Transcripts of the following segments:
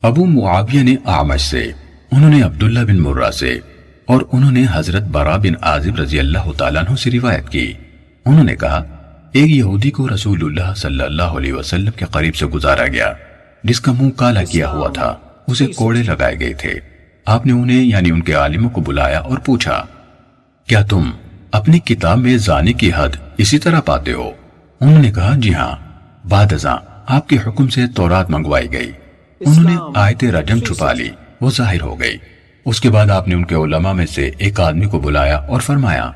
ابو معاویہ نے اعمش سے، انہوں نے عبداللہ بن مرہ سے، اور انہوں نے حضرت برا بن عازب رضی اللہ تعالیٰ عنہ سے روایت کی۔ انہوں نے کہا، ایک یہودی کو رسول اللہ صلی اللہ علیہ وسلم کے قریب سے گزارا گیا جس کا منہ کالا کیا ہوا تھا، اسے کوڑے لگائے گئے تھے۔ آپ نے انہیں یعنی ان کے عالموں کو بلایا اور پوچھا، کیا تم اپنی کتاب میں زانی کی حد اسی طرح پاتے ہو؟ انہوں نے کہا، جی ہاں۔ بعد ازاں آپ کے حکم سے تورات منگوائی گئی۔ انہوں نے آیت رجم چھپا لی، وہ ظاہر ہو گئی۔ اس کے بعد آپ نے ان کے علماء میں سے ایک آدمی کو بلایا اور فرمایا،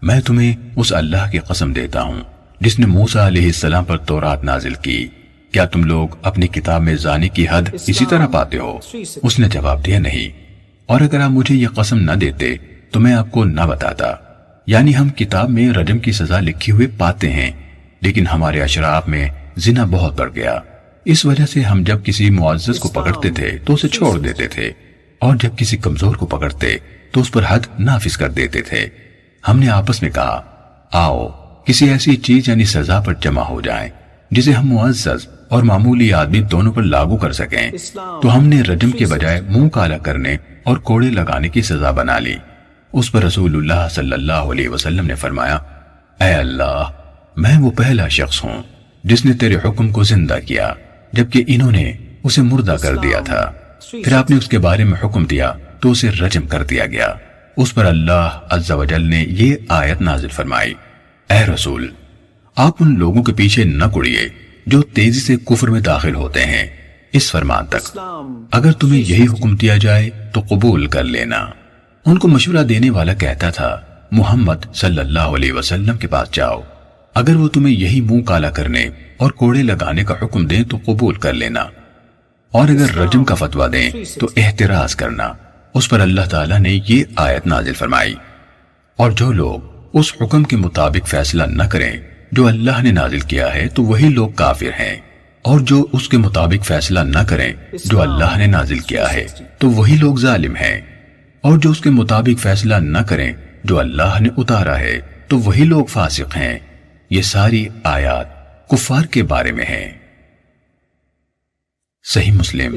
میں تمہیں اس اللہ کی قسم دیتا ہوں جس نے موسیٰ علیہ السلام پر تورات نازل کی، کیا تم لوگ اپنی کتاب میں زانی کی حد اسی طرح پاتے ہو؟ اس نے جواب دیا، نہیں، اور اگر آپ مجھے یہ قسم نہ دیتے تو میں آپ کو نہ بتاتا۔ یعنی ہم کتاب میں رجم کی سزا لکھی ہوئے پاتے ہیں، لیکن ہمارے اشراف میں زنا بہت بڑھ گیا، اس وجہ سے ہم جب کسی معزز کو پکڑتے تھے تو اسے چھوڑ دیتے تھے، اور جب کسی کمزور کو پکڑتے تو اس پر حد نافذ کر دیتے تھے۔ ہم نے آپس میں کہا، آؤ کسی ایسی چیز یعنی سزا پر جمع ہو جائیں جسے ہم معزز اور معمولی آدمی دونوں پر لاگو کر سکیں۔ تو ہم نے رجم کے بجائے منہ کالا کرنے اور کوڑے لگانے کی سزا بنا لی۔ اس پر رسول اللہ صلی اللہ علیہ وسلم نے فرمایا، اے اللہ، میں وہ پہلا شخص ہوں جس نے تیرے حکم کو زندہ کیا جبکہ انہوں نے اسے مردہ کر دیا تھا۔ پھر آپ نے اس کے بارے میں حکم دیا تو اسے رجم کر دیا گیا۔ اس پر اللہ عز و جل نے یہ آیت نازل فرمائی، اے رسول، آپ ان لوگوں کے پیچھے نہ کڑیے جو تیزی سے کفر میں داخل ہوتے ہیں اس فرمان تک، اگر تمہیں یہی حکم دیا جائے تو قبول کر لینا۔ ان کو مشورہ دینے والا کہتا تھا، محمد صلی اللہ علیہ وسلم کے پاس جاؤ، اگر وہ تمہیں یہی منہ کالا کرنے اور کوڑے لگانے کا حکم دیں تو قبول کر لینا، اور اگر رجم کا فتویٰ دیں تو احتراز کرنا۔ اس پر اللہ تعالیٰ نے یہ آیت نازل فرمائی، اور جو لوگ اس حکم کے مطابق فیصلہ نہ کریں جو اللہ نے نازل کیا ہے تو وہی لوگ کافر ہیں، اور جو اس کے مطابق فیصلہ نہ کریں جو اللہ نے نازل کیا ہے تو وہی لوگ ظالم ہیں، اور جو اس کے مطابق فیصلہ نہ کریں جو اللہ نے اتارا ہے تو وہی لوگ فاسق ہیں۔ یہ ساری آیات کفار کے بارے میں ہیں۔ صحیح مسلم